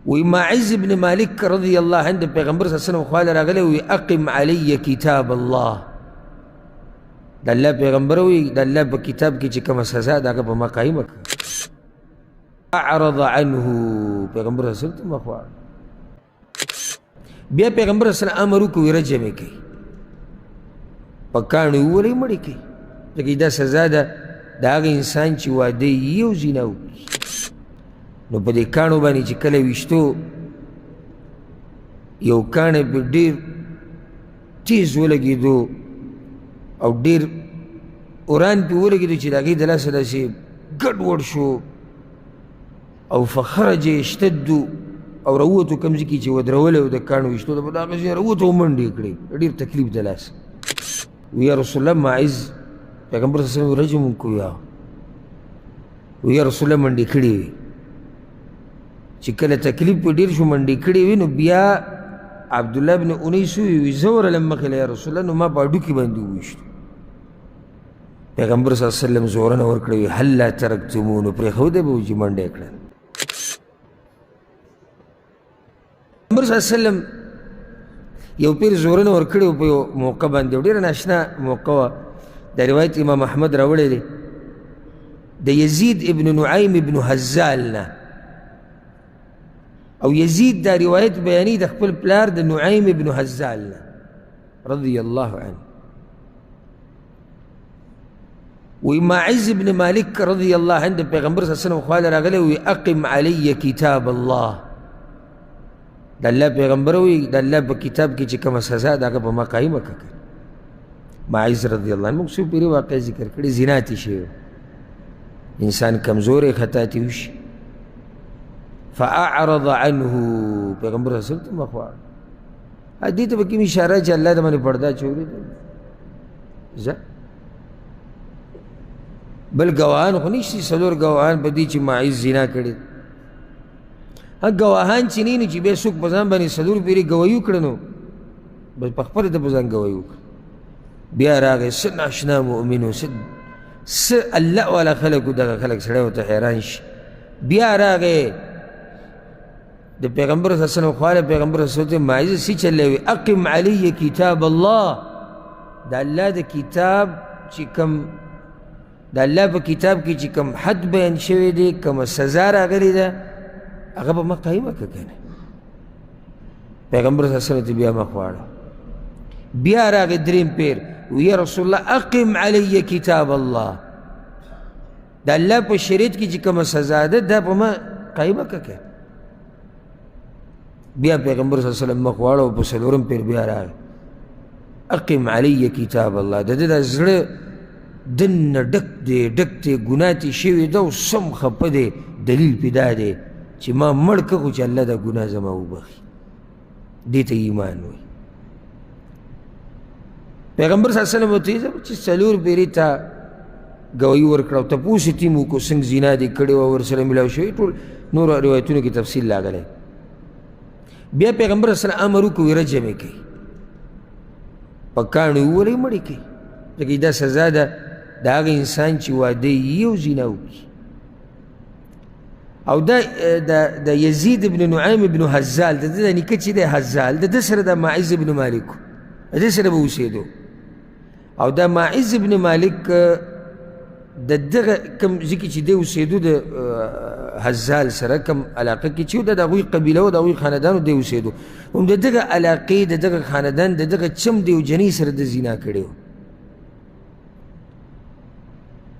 وی معز ابن مالک رضی اللہ عنہ پیغمبر صلی اللہ علیہ وسلم خواله راغلی وی اقم علی کتاب اللہ دا اللہ پیغمبر وی دا اللہ پا کتاب کی چکم سزا دا پا ما قائم اکا اعرض عنہ پیغمبر صلی اللہ علیہ وسلم مخوار بیا پیغمبر صلی اللہ علیہ وسلم امرو کوی رجمے کی پکانو ولی مڑی کی لیکن دا سزا دا آگا انسان چی واده یو زیناو نو پا دی کانو بانی چی کل ویشتو یو کان پی دیر تیز ولگی دو او دیر اوران پی ولگی دو چی داگی دلا صدا سی گڑ وڑ شو او فخرج اشتدو او روتو کمزی کی چی ودرولی و دا کانو ویشتو دا پا آگا زی روتو مندی کڑی دیر تکلیف دلا سی ویا رسول اللہ معز پیغمبر صلی اللہ علیہ وسلم رجم کو ویا رسول اللہ منڈی کھڑی ہوئی چکل تکلیف پی دیر شو منڈی کھڑی ہوئی نو بیا عبداللہ بن انیسو وی زور لما خیلی یا رسول اللہ نو ما پاڑو کی بندی ہوئیشتو پیغمبر صلی اللہ علیہ وسلم زورن ورکڑی ہوئی حل لا ترکتمونو پری خودے با جی منڈے کڑن پیغمبر صلی اللہ علیہ وسلم یو پیر زورن ورکڑی ہوئی موقع باندے دیر ناشنا موقع دا روایت امام احمد راوڑے دے دا یزید ابن نعیم ابن حزالنا او یزید دا روایت بیانی دا خپل پلار دا نعیم ابن حزالنا رضی اللہ عنہ وی معز ابن مالک رضی اللہ عنہ دا پیغمبر صلی اللہ علیہ وسلم خواله راغلے وی اقم علی کتاب اللہ دا اللہ پیغمبر وی دا اللہ پا کتاب کی چکم سزا دا پا ما قائم اکا کر معز رضی اللہ عنہ مقصود پیری واقع ذکر کردی زناتی شیو انسان کمزور خطاتی ہوش فاعرض عنہ پیغمبر صلی اللہ علیہ وسلم مخوار حدیث بکیم اشارہ چا اللہ دا منی پردہ چوری دا بل گواهان خونیشتی صدور گواهان بدی چی معز زنا کردی گواهان چی نینو چی بے سوک بزان بانی صدور پیری گوایو کردنو بس پخپر دا بزان گوایو کرد بیا راگے سن اشنا مؤمنو س اللہ والا خلقو دا خلق سڑے ہوتا حیرانش بیا راگے دا پیغمبر صلی اللہ علیہ وسلم خوالا پیغمبر صلی اللہ علیہ وسلم معیز سی چلے ہوئی اقم علی کتاب اللہ دا اللہ دا کتاب چکم دا اللہ پا کتاب کی چکم حد بیان شوی دے کم سزا راگلی دا اگر ما قائمہ ککنے پیغمبر صلی اللہ علیہ وسلم بیا مخوالا بیا راگے درین پیر ویا رسول اللہ اقم علی کتاب اللہ دا اللہ پا شریعت کی چکم سزا دا دا پا ما قائمہ ککنے بیا پیغمبر صلی اللہ علیہ وسلم مخوالا و پسلورم پیر بیا راگے اقم علی کتاب اللہ دا دا زر دن ڈک دے گناتی شوی دا سم خپ دے دلیل پیدا دے چی ما مڑکا کچھ اللہ دا گناہ زماو بخی دیتا ایمان ہوئی پیغمبر صلی اللہ علیہ وسلم ہوتی ہے چی سلور پیری تا گوئی ورکڑاو تا پوسی تیمو کو سنگ زینا دی کڑی ورسل ملاو شوی طول نور روایتونو کی تفصیل لاغلے بیا پیغمبر صلی اللہ علیہ وسلم امرو کو رجمے کی پکانو ولی مڑی کی لیکن دا سزا دا آگا انسان چی واده یو زیناو کی او دا یزید ابن نعیم ابن حزال دا نکا چی دا حزال دا سر دا معز ابن مالکو دا سر با اسیدو او دا معز ابن مالک دا کم ذکی چی دا اسیدو دا حزال سر کم علاقه کی چیو دا غوی قبیله و دا غوی خاندانو دا اسیدو دا علاقه دا خاندان دا چم دا جنی سر دا زینا کردیو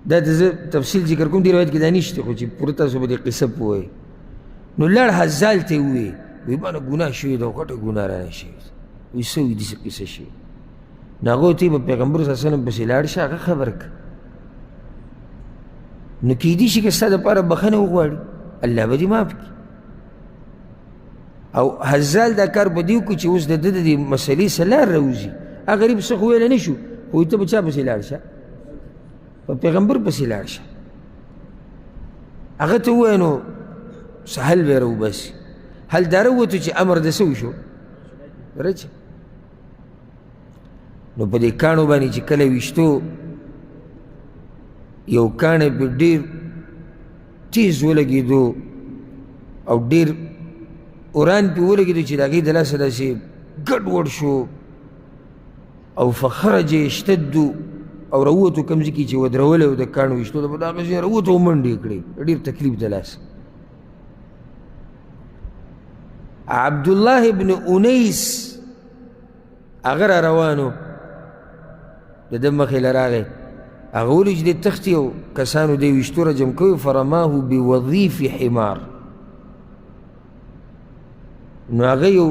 دا تفصیل ذکر کم دی روایت کی دا نیشتی خوچی پورتا سو با دی قصب ہوئے نو لڑ حزال تے ہوئے وی بانا گناہ شوی دا وقت گناہ رانا شوی وی سوی دیسی قصہ شوی ناغو تی با پیغمبر صلی اللہ علیہ وسلم بسی لڑ شا آقا خبر کا نو کی دیشی کستا دا پارا بخن اغواری اللہ با دی ماف کی او حزال دا کار با دیو کچی اس دا دی مسئلی سلار روزی اگریب سخوی لنشو ہوئی تا بچا بسی لڑ شا پیغمبر پسی لارشا اگر تو ہوئے نو سحل بیرو بس حل دارو تو چی امر دسو شو برچا نو پا دی کانو بانی چی کل ویشتو یو کان پی دیر تیز ولگی دو او دیر اوران پې ولګېدو چې د هغې د لاسه داسې ګډوډ شو او فخرج یشتد او راووتو کوم ځای کې چې ودرولی و د کاڼو ویشتو ته په دغه ځای راووتو او منډې یې کړې ډېر تکلیف د لاسه. عبدالله ابن انیس هغه را روانو د ده مخې له راغی هغه ولي چې دی تښتي او کسانو دی ویشتو رجم کوي فرماه بوظیف حمار نو هغه یو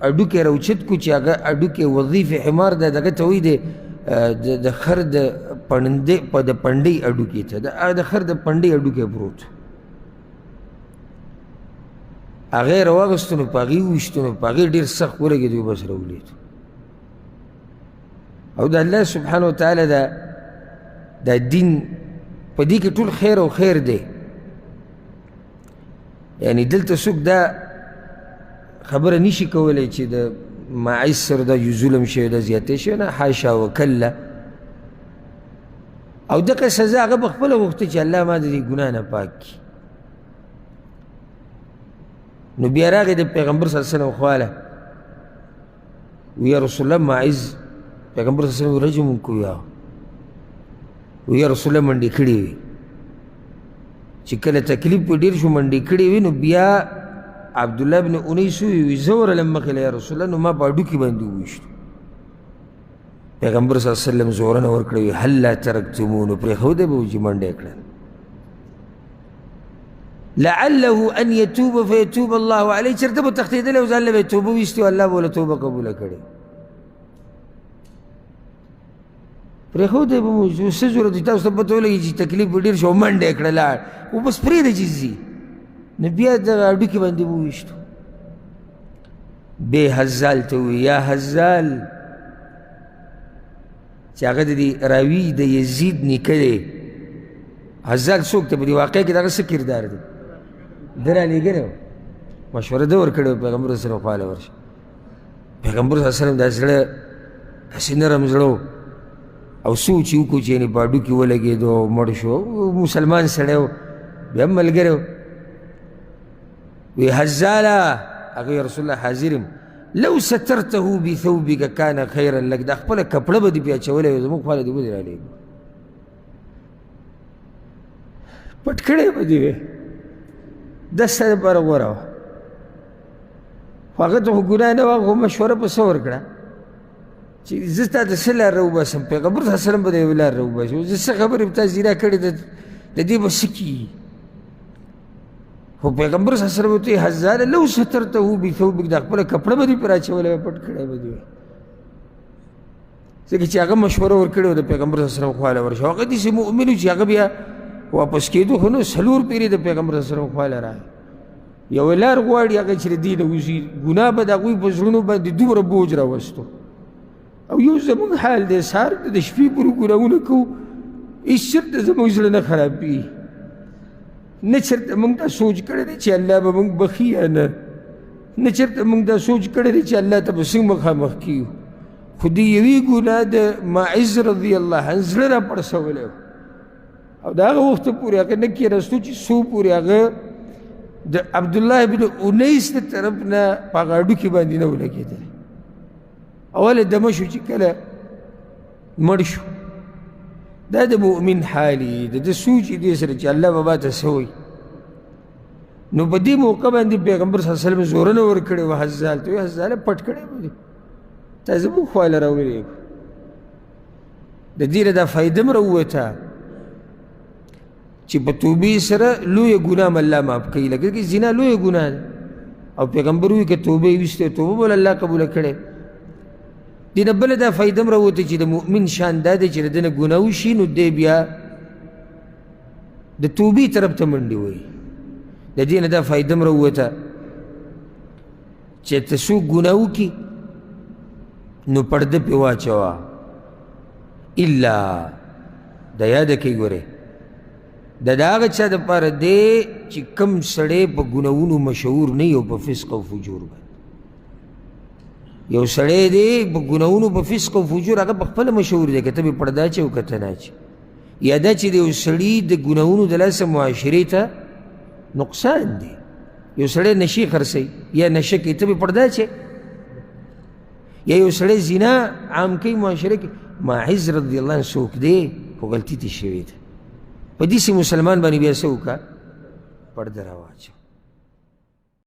اډوکی راوچت کو چې هغه اډوکی وظیف حمار ده دغه ته وایي د خر د پنډۍ اډوکي ته د خر د پنډۍ اډوکی پروت هغه یې راواغېستو نو په هغې وویشتو نو په هغې ډېر سخت ولګېدو بس راولېدو. او د الله سبحانه وتعالی دا دین په دې کې ټول خیر او خیر دی. یعنی دلته څوک دا خبره نشي کولی چې د ماعز سره دا یو ظلم شوی دا زیاتی شوی نه حاشا وکله او دغه سزا هغه په خپله غوښته چې الله ما د دې ګناه نه پاک کړي. نو بیا راغی د پیغمبر صلی الله علیه وسلم خواله وی یا رسول الله ماعز پیغمبر صلی الله علیه وسلم رجم کو وی یا رسول الله منډې کړې وي چې کله تکلیف په ډېر شو منډې کړې وي نو بیا عبدالله بن انیس وی زه ورغلم مخې له یا رسول الله نو ما په هډوکي باندې وویشتو. پیغمبر صلی الله علیه وسلم زورنه ورکړې وي هلا ترکتموه نو پرېښودی به و چې منډه یې کړل لعله ان یتوب فیتوب الله علیه چېرته به تښتېدلی او ځان له به یې توبه ویستې او الله به له توبه قبوله کړې پرېښودی به مو څه ضرورت وي تاسو ته پته ولګي چې تکلیف به ډېر شو منډه یې کړه لاړ خو بس پرېږده چې ځي نو بیا دغه هډوکي باندې وویشتو. بې حزال ته ووایي یا حزال چې هغه د دې راوي د یزید نیکه دی. حزال څوک ته په دې واقعه کې دغه څه کردار دی ده رالېږلی و مشوره ده ورکړې وه پیغمبر صلی الله علیه ورشه پیغمبر صلی الله علیه وسلم دا زړه داسې نرم زړه او سوچ یې وکړو چې یعنې په هډوکي ولګېدو او مړ شو مسلمان سړی و بیا هم ملګری و وی حزاله هغه یا رسول الله حاضر یم لو سترته بثوبک کان خیرا لک دا خپله کپړه به دې پې اچولی وی زموږ خواله دې ولې رالېږي پټ کړی به دې وی دا ستا دپاره غوره وه خو هغه ته خو ګناه نه وه خو مشوره په څه ورکړه چې زه تا د څه لار راوباسم پیغمبر صلی الله علیه وسلم به د یوې لار راوباسي زه څه خبرې به تا زیرا کړې د دې به څه کېږي خو پیغمبر صلی الله علیه وسلم ورته وایي حزاله لو سترته بثوبک دا خپله کپړه به دې پرې اچولی وی پټ کړی به دې وی ځکه چې هغه مشوره ورکړې وه د پیغمبر صلی الله علیه وسلم خواله ورشه هغه داسې مؤمن و چې هغه بیا واپس کېدو خو نو څلور پیرې د پیغمبر صلی الله علیه وسلم خواله راغی یوه لار غواړي هغه چې د دې نه وځي ګناه به د هغوی په زړونو باندې دومره بوج راوستو او یو زموږ حال دی سهار د شپې پورې ګناهونه کوو هېڅ چېرته زموږ زړه نه خرابېږي نه چېرته موږ دا سوچ کړی دی چې الله به موږ بخي یا نه نه چېرته موږ دا سوچ کړی دی چې الله ته به څنګه مخامخ کیږو خو د یوې ګناه د ماعز رضی الله عنه زړه را پړسولی و او د هغه وخته پورې هغه نه کېناستو چې څو پورې هغه د عبدالله بن انیس د طرف نه په هغه هډوکي باندې نه ولګېدلی اوله دمه شو چې کله مړ شو دا د مؤمن حالي د ده سوچ دې سره چې الله به ماته څه وایي نو په دې موقع باندې پیغمبر صلی الله علیه وسلم زورنه ورکړې وه حزال ته وایي حزاله پټ کړی به دې تا زموږ خواله راولېږو د دې نه دا فایده م راووته چې په توبې سره لویه ګناه م الله معاف کوي لکه کې زنا لویه ګناه ده او پیغمبر وایي که توبه یې ویستې توبه به الله قبوله کړې دې نه بله دا فایده م راوته چې د مؤمن شان دا دی چې د ده نه ګناه وشي نو دی بیا د توبې طرف ته منډې وایي د دې نه دا فایده م راوته چې ته څوک ګناه وکړي نو پرده پې واچوه الا دا یاده کوي ګورې د هغه چا دپاره دی چې کم سړی په ګناهونو مشهور نه وي او په فسق او فجور باندې یو سړی دی په ګناهونو په فسق او فجور هغه په خپله مشهور دی که ته به پرده اچوې او که ته نه اچوې یا دا چې د یو سړي د ګناهونو د لاسه معاشرې ته نقصان دی یو سړی نشي خرڅوي یا نشه کوي ته به پرده چې یا یو سړی زنا عام کوي معاشره کې ماعز رضی الله عنه څوک دی خو غلطي ترې شوې ده په دې سې مسلمان باندې بیا څه وکړه پرده راواچوه